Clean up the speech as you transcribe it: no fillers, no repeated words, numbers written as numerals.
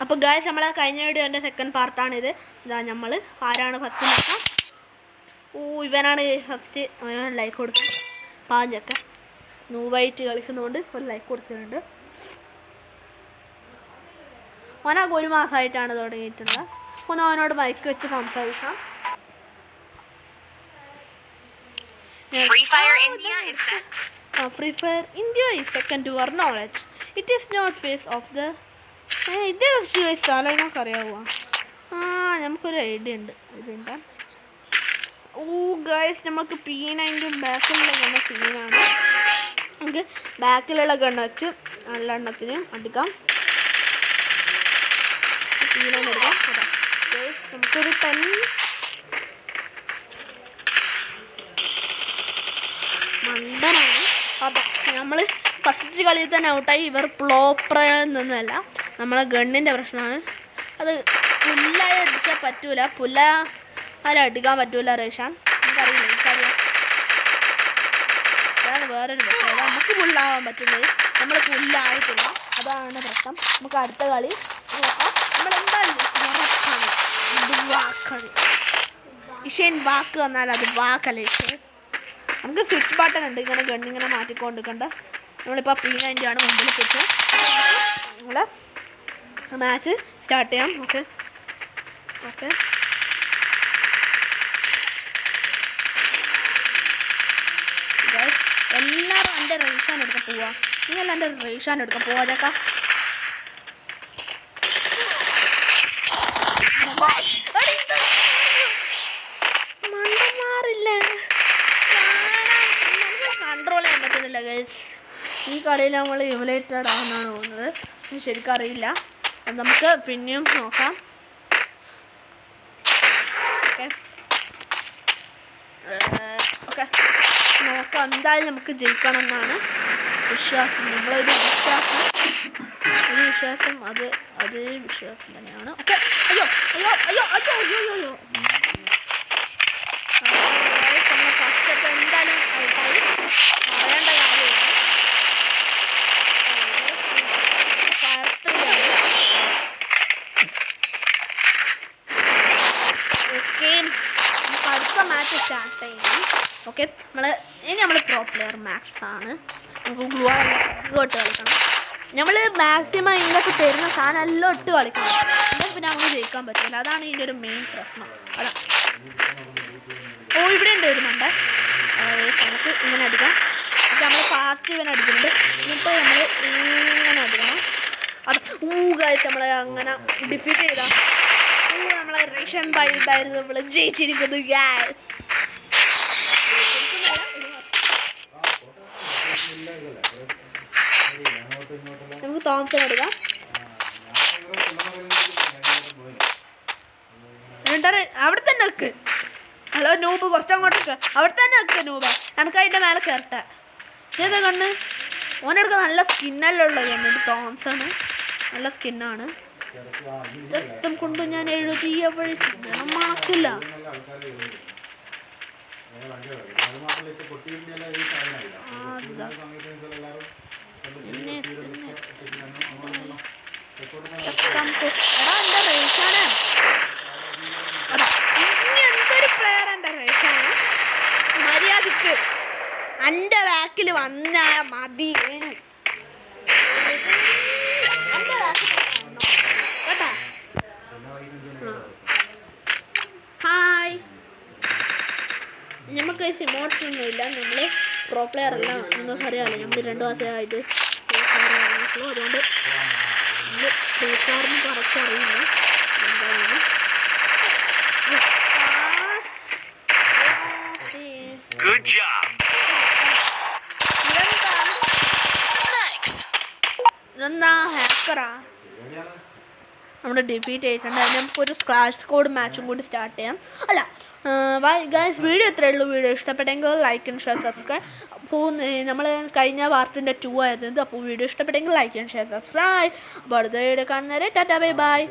അപ്പോൾ ഗായ്സ് നമ്മളെ കഴിഞ്ഞ വീഡിയോൻ്റെ സെക്കൻഡ് പാർട്ടാണിത്. ഇതാ നമ്മൾ ആരാണ് ഫസ്റ്റ് നോക്കാം. ഇവനാണ് ഫസ്റ്റ്. അവനാണ് ലൈക്ക് കൊടുക്കുക. പാഞ്ചൊക്കെ നൂവായിട്ട് കളിക്കുന്നതുകൊണ്ട് ഒരു ലൈക്ക് കൊടുത്തിട്ടുണ്ട്. അവനാകെ 1 മാസമായിട്ടാണ് തുടങ്ങിയിട്ടുള്ളത്. അവനോട് മൈക്ക് വെച്ച് സംസാരിക്കാം. Free Fire India is second to our knowledge. It is not face of the ഇത് സ്ഥലം നമുക്കറിയാവോ? നമുക്കൊരു ഐഡിയ ഉണ്ട്. ഇതുണ്ട്. ഗൈസ് നമുക്ക് P90 ബാക്കിലുള്ള ഗണ്ണ സീനാണ്. നമുക്ക് ബാക്കിലുള്ള ഗണ്ണ വെച്ച് നല്ല എണ്ണത്തിന് അടിക്കാം. P90 എടുക്കാം. അതാ ഗൈസ് നമുക്കൊരു 10 മണ്ടനാണ്. അതാ നമ്മൾ ഫസ്റ്റ് കളിയിൽ തന്നെ ഔട്ടായി. ഇവർ പ്ലോപ്പറൊന്നുമല്ല, നമ്മളെ ഗണ്ണിൻ്റെ പ്രശ്നമാണ്. അത് പുല്ലായി അടിച്ചാൽ പറ്റൂല. പുല്ലായി അടിക്കാൻ പറ്റൂല റേഷാൻ. എനിക്കറിയില്ല, എനിക്കറിയാം. അതാണ് വേറൊരു പ്രശ്നം. നമുക്ക് പുല്ലാവാൻ പറ്റുന്നത്, നമ്മൾ പുല്ലായിട്ടില്ല. അതാണ് പ്രശ്നം. നമുക്ക് അടുത്ത കളി നോക്കാം. നമ്മളെന്തായാലും വാക്കാണ്. ഇഷേൻ വാക്ക് വന്നാൽ അത് വാക്കല്ലേ ഇഷേൻ. നമുക്ക് സ്വിച്ച് ബട്ടൺ ഉണ്ട്. ഇങ്ങനെ ഗണ്ണിങ്ങനെ മാറ്റിക്കൊണ്ടിരിക്കണ്ട. നമ്മളിപ്പോൾ P90 ആണ് മുമ്പിൽ വെച്ച് നമ്മൾ മാച്ച് സ്റ്റാർട്ട് ചെയ്യാം. ഓക്കെ എല്ലാവരും എൻ്റെ റേഷൻ എടുക്കാൻ പോവാ. നിങ്ങളെല്ലാം എൻ്റെ റേഷൻ എടുക്കാൻ പോവാ ചേക്കാ. മണ്ടന്മാരില്ല, കൺട്രോൾ ചെയ്യാൻ പറ്റുന്നില്ല ഗൈസ്. ഈ കളിയിൽ നമ്മൾ ഇവലേറ്റഡ് ആണെന്നാണ് തോന്നുന്നത്. ശരിക്കും അറിയില്ല. അത് നമുക്ക് പിന്നെയും നോക്കാം. ഓക്കെ നോക്കാം. എന്തായാലും നമുക്ക് ജയിക്കണം എന്നാണ് വിശ്വാസം. നമ്മളൊരു വിശ്വാസം അത് വിശ്വാസം തന്നെയാണ്. ഓക്കെ അയ്യോ ഫസ്റ്റൊക്കെ എന്തായാലും ഔട്ടായി. പറയേണ്ട കാര്യമില്ല. നമുക്ക് അടുത്ത മാച്ച് സ്റ്റാർട്ട് ചെയ്യണം. ഓക്കെ നമ്മൾ പ്രോ പ്ലെയർ മാക്സ് ആണ്. നമുക്ക് ഗ്ലൂട്ട് കളിക്കണം. നമ്മൾ മാക്സിമം ഇതൊക്കെ തരുന്ന സാധനം എല്ലാം ഇട്ട് കളിക്കണം. എന്നാൽ പിന്നെ നമുക്ക് ജയിക്കാൻ പറ്റില്ല. അതാണ് ഇതിൻ്റെ ഒരു മെയിൻ പ്രശ്നം. അതാ ഇവിടെ ഉണ്ട് വരുന്നുണ്ട്. നമുക്ക് ഇങ്ങനെ അടിക്കാം. നമ്മൾ ഫാസ്റ്റ് ഇവൻ അടിക്കുന്നുണ്ട്. എന്നിട്ട് നമ്മൾ ഇങ്ങനെ അടിക്കണം. അത് ഗൈസ് നമ്മളെ അങ്ങനെ ഡിഫീറ്റ് ചെയ്താൽ നമ്മളെ റേഷൻ ബൈട്ടായിരുന്നു നമ്മൾ ജയിച്ചിരിക്കുന്നത് ഗൈസ്. നമുക്ക് തോംസൺ എടുക്കാം. അവിടെ തന്നെ വെക്ക്. ഹലോ നൂബ്, കുറച്ചങ്ങോട്ടേക്ക് അവിടെ തന്നെ വെക്ക് നൂബ്. എനിക്ക് അതിൻ്റെ മേലെ കയറട്ടെ. ഏതാ കണ്ണ്? ഓനെടുക്കാൻ നല്ല സ്കിന്നെല്ലാം ഉള്ള കണ്ണ്. തോംസണ് നല്ല സ്കിന്നാണ്. രക്തം കൊണ്ട് ഞാൻ എഴുതിയ വഴി മണക്കില്ല. എന്തൊരു പ്ലെയർ എൻ്റെ റേഷാണ്. മര്യാദക്ക് എൻ്റെ ബാക്കിൽ വന്നാൽ മതി. ഹായ്, നമുക്ക് സിമോട്സ് ഒന്നും ഇല്ല. നമ്മൾ പ്രോ പ്ലെയർ അല്ല, നിങ്ങൾക്കറിയാമല്ലോ. നമ്മൾ 2 മാസമായിട്ട് അതുകൊണ്ട് ഫ്രീ ഫയറിന് കുറച്ച് അറിയില്ല. എന്താണ് ഇതെന്താ ഹാക്കറാ? നമ്മൾ ഡിഫീറ്റ് ചെയ്തിട്ടുണ്ട്. അതിന് നമുക്കൊരു സ്ക്രാച്ച് സ്കോഡ് മാച്ചും കൂടി സ്റ്റാർട്ട് ചെയ്യാം. അല്ല ഗൈസ്, വീഡിയോ ഇത്രയേ ഉള്ളൂ. വീഡിയോ ഇഷ്ടപ്പെട്ടെങ്കിൽ ലൈക്ക് ആൻഡ് ഷെയർ സബ്സ്ക്രൈബ്. അപ്പോൾ നമ്മൾ കഴിഞ്ഞ പാർട്ടിൻ്റെ 2 ആയിരുന്നു. അപ്പോൾ വീഡിയോ ഇഷ്ടപ്പെട്ടെങ്കിൽ ലൈക്ക് ആൻഡ് ഷെയർ സബ്സ്ക്രൈബ്. അപ്പോൾ അടുത്ത വീഡിയോ കാണുന്നവരെ ടാറ്റാ ബൈ ബൈ.